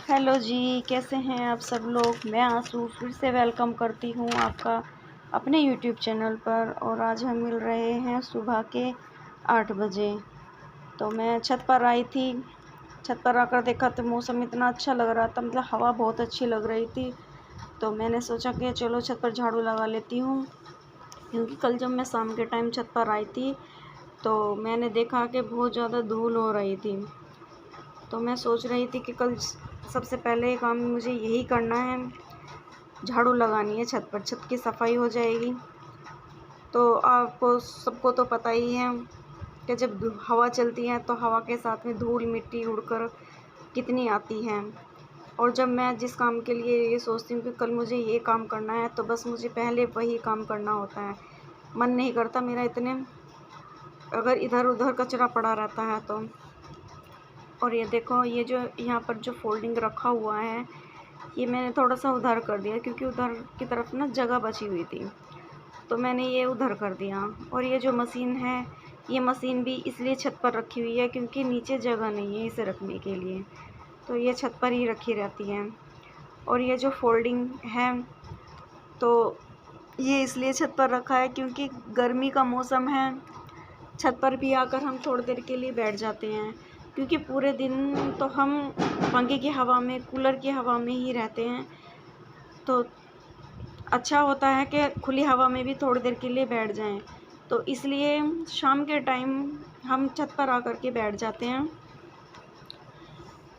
Hello जी, कैसे हैं आप सब लोग। मैं आंसू फिर से वेलकम करती हूँ आपका अपने यूट्यूब चैनल पर। और आज हम मिल रहे हैं सुबह के 8 बजे। तो मैं छत पर आई थी। छत पर आकर देखा तो मौसम इतना अच्छा लग रहा था, मतलब हवा बहुत अच्छी लग रही थी। तो मैंने सोचा कि चलो छत पर झाड़ू लगा लेती हूँ, क्योंकि कल जब मैं शाम के टाइम छत पर आई थी तो मैंने देखा कि बहुत ज़्यादा धूल हो रही थी। तो मैं सोच रही थी कि कल सबसे पहले काम मुझे यही करना है, झाड़ू लगानी है छत पर, छत की सफाई हो जाएगी। तो आपको सबको तो पता ही है कि जब हवा चलती है तो हवा के साथ में धूल मिट्टी उड़कर कितनी आती है। और जब मैं जिस काम के लिए ये सोचती हूँ कि कल मुझे ये काम करना है, तो बस मुझे पहले वही काम करना होता है। मन नहीं करता मेरा इतने, अगर इधर उधर कचरा पड़ा रहता है तो। और ये देखो, ये जो यहाँ पर जो फोल्डिंग रखा हुआ है, ये मैंने थोड़ा सा उधर कर दिया, क्योंकि उधर की तरफ ना जगह बची हुई थी, तो मैंने ये उधर कर दिया। और ये जो मशीन है, ये मशीन भी इसलिए छत पर रखी हुई है क्योंकि नीचे जगह नहीं है इसे रखने के लिए, तो ये छत पर ही रखी रहती है। और ये जो फोल्डिंग है, तो ये इसलिए छत पर रखा है क्योंकि गर्मी का मौसम है। छत पर भी आकर हम थोड़ी देर के लिए बैठ जाते हैं, क्योंकि पूरे दिन तो हम पंखे की हवा में, कूलर की हवा में ही रहते हैं। तो अच्छा होता है कि खुली हवा में भी थोड़ी देर के लिए बैठ जाएं। तो इसलिए शाम के टाइम हम छत पर आकर के बैठ जाते हैं।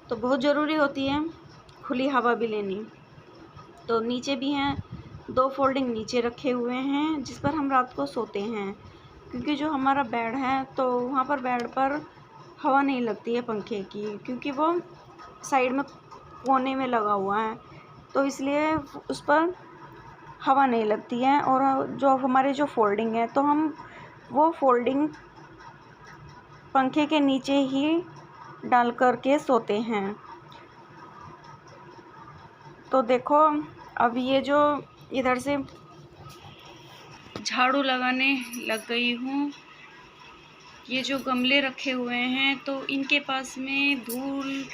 तो बहुत ज़रूरी होती है खुली हवा भी लेनी। तो नीचे भी हैं 2 फोल्डिंग नीचे रखे हुए हैं, जिस पर हम रात को सोते हैं, क्योंकि जो हमारा बेड है तो वहाँ पर बेड पर हवा नहीं लगती है पंखे की, क्योंकि वो साइड में कोने में लगा हुआ है, तो इसलिए उस पर हवा नहीं लगती है। और जो हमारे जो फोल्डिंग है, तो हम वो फोल्डिंग पंखे के नीचे ही डाल कर के सोते हैं। तो देखो, अब ये जो इधर से झाड़ू लगाने लग गई हूँ। ये जो गमले रखे हुए हैं, तो इनके पास में धूल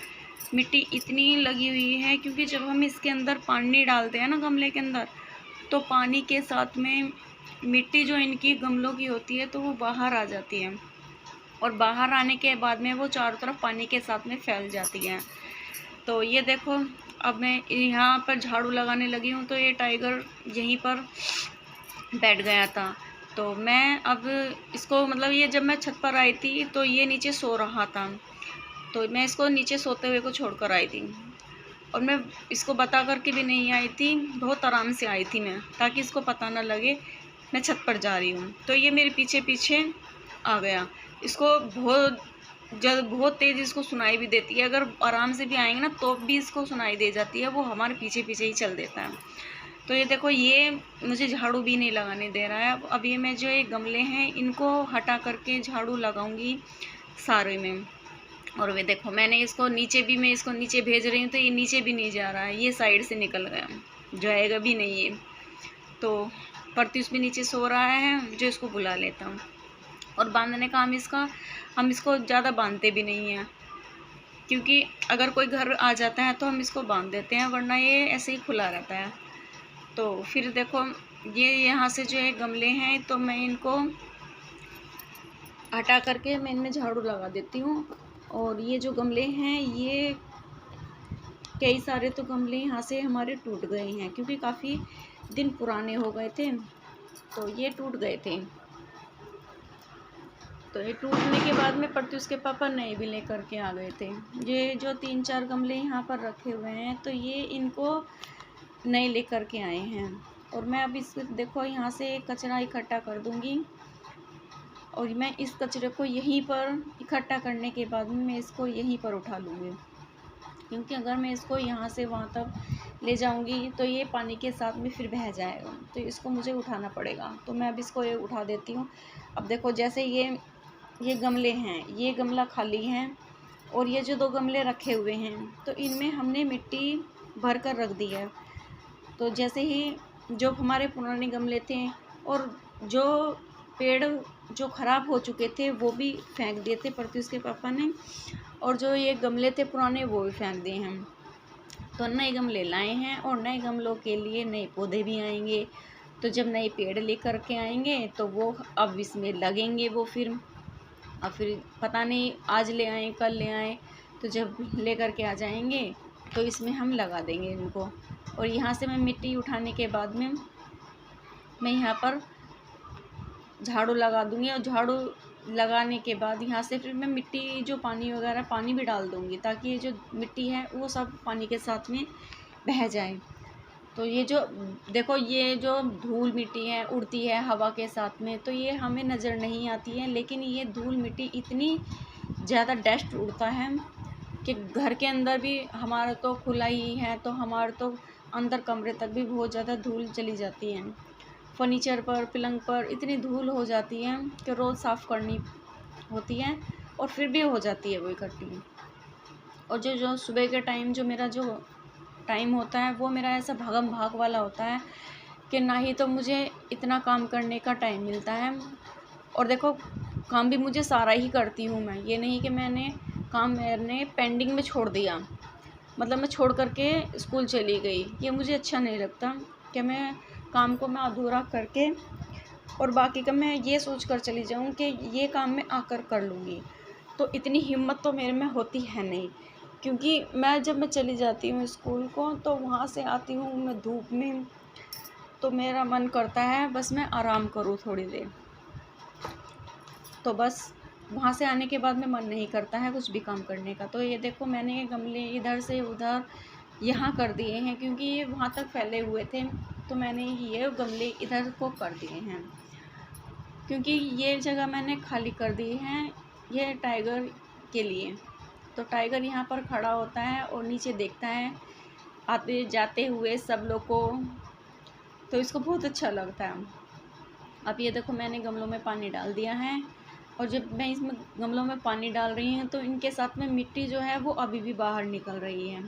मिट्टी इतनी लगी हुई है, क्योंकि जब हम इसके अंदर पानी डालते हैं ना गमले के अंदर, तो पानी के साथ में मिट्टी जो इनकी गमलों की होती है तो वो बाहर आ जाती है, और बाहर आने के बाद में वो चारों तरफ पानी के साथ में फैल जाती है। तो ये देखो, अब मैं यहाँ पर झाड़ू लगाने लगी हूँ, तो ये टाइगर यहीं पर बैठ गया था। तो मैं अब इसको, मतलब ये जब मैं छत पर आई थी तो ये नीचे सो रहा था, तो मैं इसको नीचे सोते हुए को छोड़कर आई थी। और मैं इसको बता करके भी नहीं आई थी, बहुत आराम से आई थी मैं, ताकि इसको पता ना लगे मैं छत पर जा रही हूँ। तो ये मेरे पीछे पीछे आ गया। इसको बहुत तेज़ इसको सुनाई भी देती है, अगर आराम से भी आएंगे ना तो भी इसको सुनाई दे जाती है, वो हमारे पीछे पीछे ही चल देता है। तो ये देखो, ये मुझे झाड़ू भी नहीं लगाने दे रहा है। अब ये मैं जो ये गमले हैं इनको हटा करके झाड़ू लगाऊंगी सारे में। और वे देखो, मैंने इसको नीचे भी, मैं इसको नीचे भेज रही हूँ तो ये नीचे भी नहीं जा रहा है, ये साइड से निकल गया, जाएगा भी नहीं ये। तो प्रत्युष भी नीचे सो रहा है, जो इसको बुला लेता हूँ। और बांधने का हम इसको ज़्यादा बांधते भी नहीं हैं, क्योंकि अगर कोई घर आ जाता है तो हम इसको बांध देते हैं, वरना ये ऐसे ही खुला रहता है। तो फिर देखो, ये यहाँ से जो है गमले हैं, तो मैं इनको हटा करके मैं इनमें झाड़ू लगा देती हूँ। और ये जो गमले हैं, ये कई सारे तो गमले यहाँ से हमारे टूट गए हैं, क्योंकि काफ़ी दिन पुराने हो गए थे, तो ये टूट गए थे। तो ये टूटने के बाद में प्रत्युष के पापा नए भी लेकर के आ गए थे। ये जो 3-4 गमले यहाँ पर रखे हुए हैं, तो ये इनको नए लेकर के आए हैं। और मैं अब इस देखो, यहाँ से कचरा इकट्ठा कर दूँगी, और मैं इस कचरे को यहीं पर इकट्ठा करने के बाद में मैं इसको यहीं पर उठा लूँगी, क्योंकि अगर मैं इसको यहाँ से वहाँ तक ले जाऊँगी तो ये पानी के साथ में फिर बह जाएगा, तो इसको मुझे उठाना पड़ेगा। तो मैं अब इसको ये उठा देती हूँ। अब देखो, जैसे ये गमले हैं, ये गमला खाली है, और ये जो 2 गमले रखे हुए हैं, तो इनमें हमने मिट्टी भर कर रख दी है। तो जैसे ही जो हमारे पुराने गमले थे, और जो पेड़ जो ख़राब हो चुके थे वो भी फेंक दिए थे प्रत्युष के पापा ने, और जो ये गमले थे पुराने वो भी फेंक दिए हम। तो नए गमले लाए हैं और नए गमलों के लिए नए पौधे भी आएंगे। तो जब नए पेड़ लेकर के आएंगे तो वो अब इसमें लगेंगे वो फिर पता नहीं आज ले आएँ कल ले आएँ, तो जब लेकर के आ जाएंगे तो इसमें हम लगा देंगे इनको। और यहाँ से मैं मिट्टी उठाने के बाद में मैं यहाँ पर झाड़ू लगा दूँगी और झाड़ू लगाने के बाद यहाँ से फिर मैं मिट्टी जो पानी भी डाल दूँगी, ताकि ये जो मिट्टी है वो सब पानी के साथ में बह जाए। तो ये जो देखो ये जो धूल मिट्टी है उड़ती है हवा के साथ में, तो ये हमें नज़र नहीं आती है, लेकिन ये धूल मिट्टी इतनी ज़्यादा डस्ट उड़ता है कि घर के अंदर भी हमारा तो खुला ही है, तो हमारे तो अंदर कमरे तक भी बहुत ज़्यादा धूल चली जाती है। फर्नीचर पर पलंग पर इतनी धूल हो जाती है कि रोज़ साफ़ करनी होती है और फिर भी हो जाती है वो इकट्ठी। और जो सुबह के टाइम जो मेरा जो टाइम होता है वो मेरा ऐसा भागम भाग वाला होता है कि ना ही तो मुझे इतना काम करने का टाइम मिलता है। और देखो काम भी मुझे सारा ही करती हूँ मैं, ये नहीं कि मैंने पेंडिंग में छोड़ दिया, मतलब मैं छोड़ करके स्कूल चली गई। ये मुझे अच्छा नहीं लगता कि मैं काम को मैं अधूरा करके और बाकी का मैं ये सोच कर चली जाऊँ कि ये काम मैं आकर कर लूँगी। तो इतनी हिम्मत तो मेरे में होती है नहीं, क्योंकि जब मैं चली जाती हूँ स्कूल को तो वहाँ से आती हूँ मैं धूप में, तो मेरा मन करता है बस मैं आराम करूँ थोड़ी देर। तो बस वहाँ से आने के बाद में मन नहीं करता है कुछ भी काम करने का। तो ये देखो मैंने गमले इधर से उधर यहाँ कर दिए हैं, क्योंकि ये वहाँ तक फैले हुए थे, तो मैंने ये गमले इधर को कर दिए हैं, क्योंकि ये जगह मैंने खाली कर दी है ये टाइगर के लिए। तो टाइगर यहाँ पर खड़ा होता है और नीचे देखता है आते जाते हुए सब लोग को, तो इसको बहुत अच्छा लगता है। अब ये देखो मैंने गमलों में पानी डाल दिया है, और जब मैं इसमें गमलों में पानी डाल रही हूँ तो इनके साथ में मिट्टी जो है वो अभी भी बाहर निकल रही है।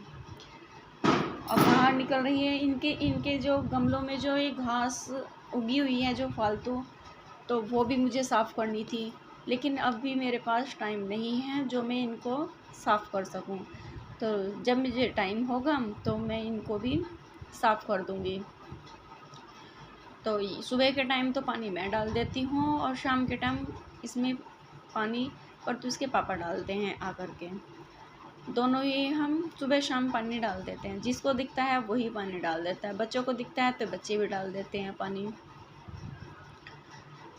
अब बाहर निकल रही है इनके जो गमलों में जो ये घास उगी हुई है जो फालतू, तो वो भी मुझे साफ़ करनी थी, लेकिन अब भी मेरे पास टाइम नहीं है जो मैं इनको साफ़ कर सकूं। तो जब मुझे टाइम होगा तो मैं इनको भी साफ़ कर दूंगी। तो सुबह के टाइम तो पानी मैं डाल देती हूँ और शाम के टाइम इसमें पानी पर तो इसके पापा डालते हैं आकर के। दोनों ही हम सुबह शाम पानी डाल देते हैं, जिसको दिखता है वही पानी डाल देता है, बच्चों को दिखता है तो बच्चे भी डाल देते हैं पानी।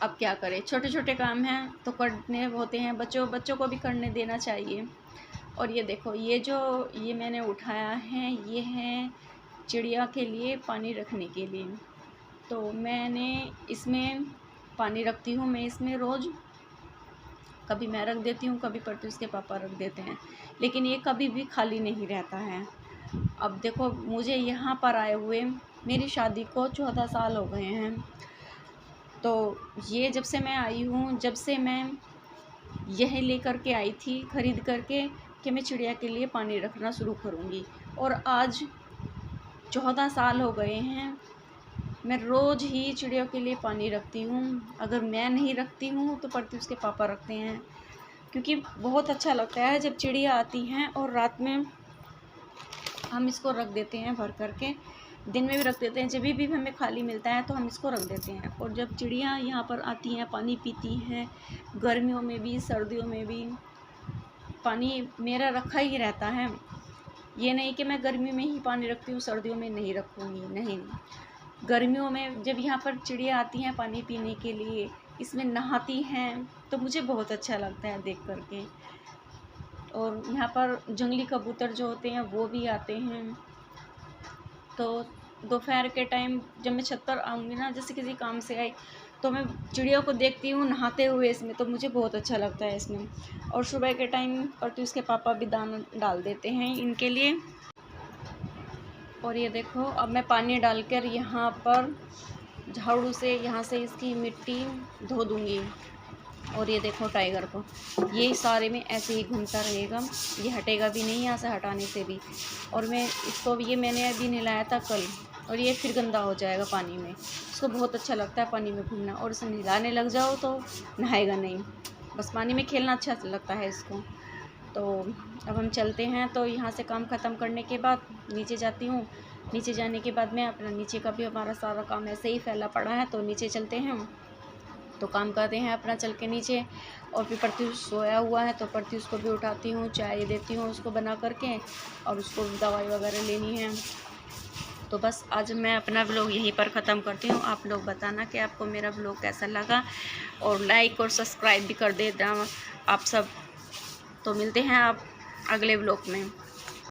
अब क्या करें, छोटे छोटे काम हैं तो करने होते हैं, बच्चों को भी करने देना चाहिए। और ये देखो ये मैंने उठाया है, ये है चिड़िया के लिए पानी रखने के लिए। तो मैंने इसमें पानी रखती हूँ, मैं इसमें रोज़ कभी मैं रख देती हूँ, कभी परतूस के पापा रख देते हैं, लेकिन ये कभी भी खाली नहीं रहता है। अब देखो मुझे यहाँ पर आए हुए मेरी शादी को 14 साल हो गए हैं। तो ये जब से मैं आई हूँ, जब से मैं यह लेकर के आई थी ख़रीद करके कि मैं चिड़िया के लिए पानी रखना शुरू करूँगी, और आज 14 साल हो गए हैं मैं रोज़ ही चिड़ियों के लिए पानी रखती हूँ। अगर मैं नहीं रखती हूँ तो परतूस के पापा रखते हैं, क्योंकि बहुत अच्छा लगता है जब चिड़िया आती हैं और रात में हम इसको रख देते हैं भर करके, दिन में भी रख देते हैं, जब भी हमें खाली मिलता है तो हम इसको रख देते हैं। और जब चिड़िया यहाँ पर आती हैं पानी पीती हैं, गर्मियों में भी सर्दियों में भी पानी मेरा रखा ही रहता है। ये नहीं कि मैं गर्मी में ही पानी रखती हूँ सर्दियों में नहीं रखूँगी, नहीं। गर्मियों में जब यहाँ पर चिड़िया आती हैं पानी पीने के लिए, इसमें नहाती हैं, तो मुझे बहुत अच्छा लगता है देख करके। और यहाँ पर जंगली कबूतर जो होते हैं वो भी आते हैं। तो दोपहर के टाइम जब मैं छत पर आऊँगी ना, जैसे किसी काम से आई, तो मैं चिड़ियों को देखती हूँ नहाते हुए इसमें, तो मुझे बहुत अच्छा लगता है इसमें। और सुबह के टाइम पर तो इसके पापा भी दाना डाल देते हैं इनके लिए। और ये देखो अब मैं पानी डालकर यहाँ पर झाड़ू से यहाँ से इसकी मिट्टी धो दूँगी। और ये देखो टाइगर को, ये सारे में ऐसे ही घूमता रहेगा, ये हटेगा भी नहीं यहाँ से हटाने से भी। और मैं इसको मैंने अभी नहलाया था कल, और ये फिर गंदा हो जाएगा पानी में। इसको बहुत अच्छा लगता है पानी में घूमना, और इसे नहलाने लग जाओ तो नहाएगा नहीं, बस पानी में खेलना अच्छा लगता है इसको। तो अब हम चलते हैं। तो यहाँ से काम ख़त्म करने के बाद नीचे जाती हूँ। नीचे जाने के बाद में अपना नीचे का भी हमारा सारा काम ऐसे ही फैला पड़ा है, तो नीचे चलते हैं हम। तो काम करते हैं अपना चल के नीचे। और फिर प्रत्युष सोया हुआ है, तो प्रत्युष को भी उठाती हूँ, चाय देती हूँ उसको बना करके, और उसको दवाई वगैरह लेनी है। तो बस आज मैं अपना व्लॉग यहीं पर ख़त्म करती हूँ। आप लोग बताना कि आपको मेरा व्लॉग कैसा लगा, और लाइक और सब्सक्राइब भी कर देना आप सब। तो मिलते हैं आप अगले व्लॉग में।